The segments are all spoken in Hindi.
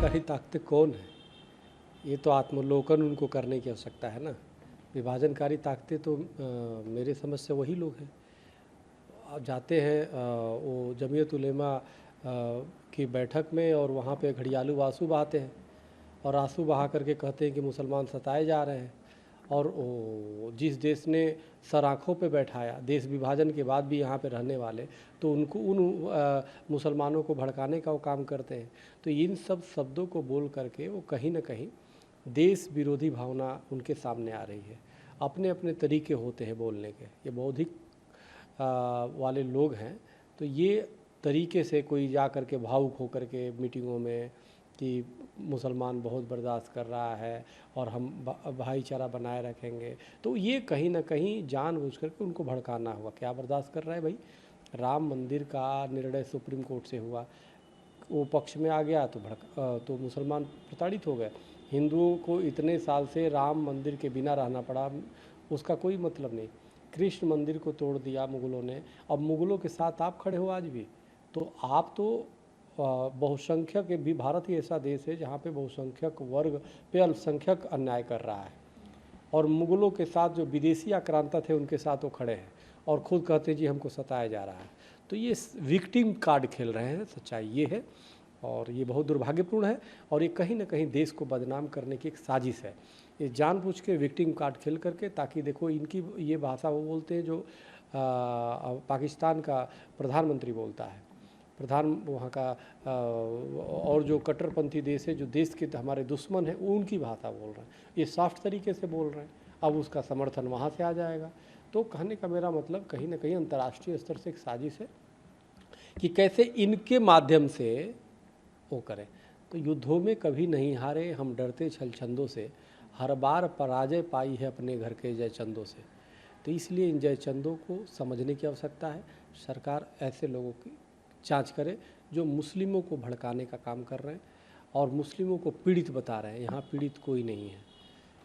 विभाजनकारी ताकतें कौन है? ये तो आत्मलोकन उनको करने की आवश्यकता है ना। विभाजनकारी ताकतें तो मेरे समझ से वही लोग हैं। आप जाते हैं वो जमीयत उलेमा की बैठक में और वहाँ पे घड़ियालू आंसू बहाते हैं और आंसू बहा करके कहते हैं कि मुसलमान सताए जा रहे हैं। और जिस देश ने सर आँखों पे बैठाया, देश विभाजन के बाद भी यहाँ पे रहने वाले, तो उनको उन मुसलमानों को भड़काने का वो काम करते हैं। तो इन सब शब्दों को बोल करके वो कहीं ना कहीं देश विरोधी भावना उनके सामने आ रही है। अपने अपने तरीके होते हैं बोलने के, ये बौद्धिक वाले लोग हैं। तो ये तरीके से कोई जा कर के भावुक होकर के मीटिंगों में कि मुसलमान बहुत बर्दाश्त कर रहा है और हम भाईचारा बनाए रखेंगे, तो ये कहीं ना कहीं जानबूझ करके उनको भड़काना होगा। क्या बर्दाश्त कर रहा है भाई? राम मंदिर का निर्णय सुप्रीम कोर्ट से हुआ, वो पक्ष में आ गया तो मुसलमान प्रताड़ित हो गए। हिंदुओं को इतने साल से राम मंदिर के बिना रहना पड़ा, उसका कोई मतलब नहीं। कृष्ण मंदिर को तोड़ दिया मुग़लों ने, अब मुग़लों के साथ आप खड़े हो आज भी। तो आप तो बहुसंख्यक भी, भारत ही ऐसा देश है जहाँ पे बहुसंख्यक वर्ग पे अल्पसंख्यक अन्याय कर रहा है, और मुग़लों के साथ जो विदेशी आक्रांता थे उनके साथ वो खड़े हैं और खुद कहते जी हमको सताया जा रहा है। तो ये विक्टिम कार्ड खेल रहे हैं, सच्चाई ये है, और ये बहुत दुर्भाग्यपूर्ण है। और ये कहीं ना कहीं देश को बदनाम करने की एक साजिश है। ये जानबूझ के विक्टिम कार्ड खेल करके, ताकि देखो इनकी ये भाषा वो बोलते हैं जो पाकिस्तान का प्रधानमंत्री बोलता है, वहाँ का और जो कट्टरपंथी देश है, जो देश के हमारे दुश्मन हैं, उनकी भाषा बोल रहे हैं। ये सॉफ्ट तरीके से बोल रहे हैं, अब उसका समर्थन वहाँ से आ जाएगा। तो कहने का मेरा मतलब कहीं ना कहीं अंतर्राष्ट्रीय स्तर से एक साजिश है कि कैसे इनके माध्यम से वो करें। तो युद्धों में कभी नहीं हारे हम डरते छलछंदों से, हर बार पराजय पाई है अपने घर के जयचंदों से। तो इसलिए इन जयचंदों को समझने की आवश्यकता है। सरकार ऐसे लोगों की जांच करे जो मुस्लिमों को भड़काने का काम कर रहे हैं और मुस्लिमों को पीड़ित बता रहे हैं। यहाँ पीड़ित कोई नहीं है,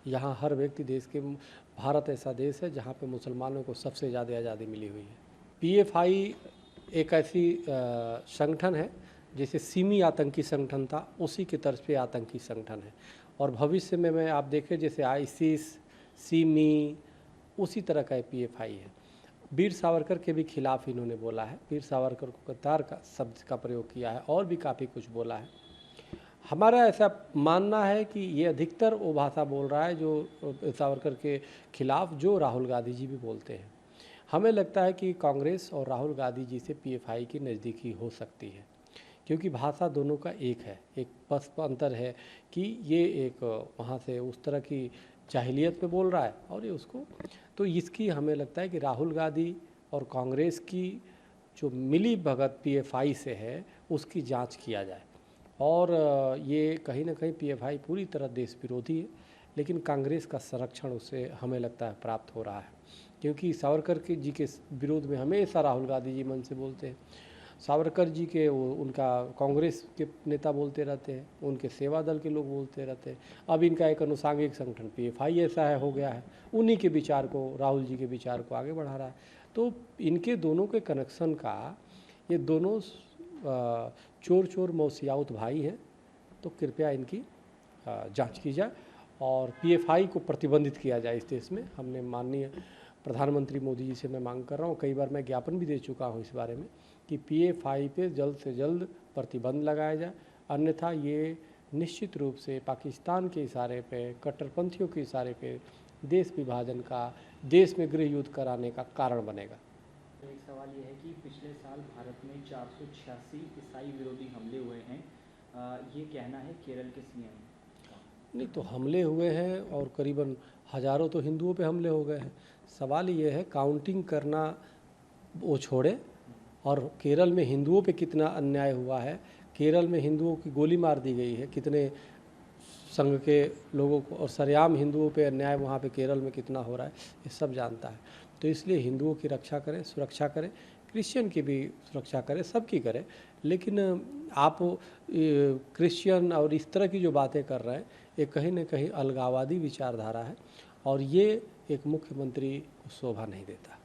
यहाँ हर व्यक्ति देश के, भारत ऐसा देश है जहाँ पे मुसलमानों को सबसे ज़्यादा आज़ादी मिली हुई है। PFI एक ऐसी संगठन है जैसे सिमी आतंकी संगठन था, उसी के तर्ज पे आतंकी संगठन है। और भविष्य में मैं आप देखें जैसे ISIS, सिमी, उसी तरह का PFI है। वीर सावरकर के भी खिलाफ इन्होंने बोला है, वीर सावरकर को गद्दार का शब्द का प्रयोग किया है और भी काफ़ी कुछ बोला है। हमारा ऐसा मानना है कि ये अधिकतर वो भाषा बोल रहा है जो सावरकर के खिलाफ जो राहुल गांधी जी भी बोलते हैं। हमें लगता है कि कांग्रेस और राहुल गांधी जी से PFI की नज़दीकी हो सकती है, क्योंकि भाषा दोनों का एक है। एक बस अंतर है कि ये एक वहाँ से उस तरह की जाहिलियत पे बोल रहा है और ये उसको, तो इसकी हमें लगता है कि राहुल गांधी और कांग्रेस की जो मिली भगत PFI से है उसकी जांच किया जाए। और ये कहीं ना कहीं PFI पूरी तरह देश विरोधी है, लेकिन कांग्रेस का संरक्षण उससे हमें लगता है प्राप्त हो रहा है, क्योंकि सावरकर के जी के विरोध में हमेशा राहुल गांधी जी मन से बोलते हैं। सावरकर जी के उनका कांग्रेस के नेता बोलते रहते हैं, उनके सेवा दल के लोग बोलते रहते हैं। अब इनका एक अनुसांगिक संगठन PFI ऐसा है, हो गया है, उन्हीं के विचार को, राहुल जी के विचार को आगे बढ़ा रहा है। तो इनके दोनों के कनेक्शन का, ये दोनों चोर चोर मौसियाउत भाई हैं। तो कृपया इनकी जांच की जाए और PFI को प्रतिबंधित किया जाए इस देश में। हमने माननीय प्रधानमंत्री मोदी जी से मैं मांग कर रहा हूँ, कई बार मैं ज्ञापन भी दे चुका हूँ इस बारे में कि PFI पे जल्द से जल्द प्रतिबंध लगाया जाए, अन्यथा ये निश्चित रूप से पाकिस्तान के इशारे पे, कट्टरपंथियों के इशारे पे देश विभाजन का, देश में गृह युद्ध कराने का कारण बनेगा। एक सवाल ये है कि पिछले साल भारत में 486 ईसाई विरोधी हमले हुए हैं, ये कहना है केरल के CM। नहीं, तो हमले हुए हैं और करीबन हज़ारों तो हिंदुओं पे हमले हो गए हैं। सवाल ये है काउंटिंग करना वो छोड़े, और केरल में हिंदुओं पे कितना अन्याय हुआ है, केरल में हिंदुओं की गोली मार दी गई है कितने संघ के लोगों को, और सरेआम हिंदुओं पे अन्याय वहाँ पे केरल में कितना हो रहा है ये सब जानता है। तो इसलिए हिंदुओं की रक्षा करें, सुरक्षा करें, क्रिश्चियन की भी सुरक्षा करें, सबकी करें। लेकिन आप क्रिश्चियन और इस तरह की जो बातें कर रहे हैं, ये कहीं ना कहीं अलगाववादी विचारधारा है और ये एक मुख्यमंत्री को शोभा नहीं देता।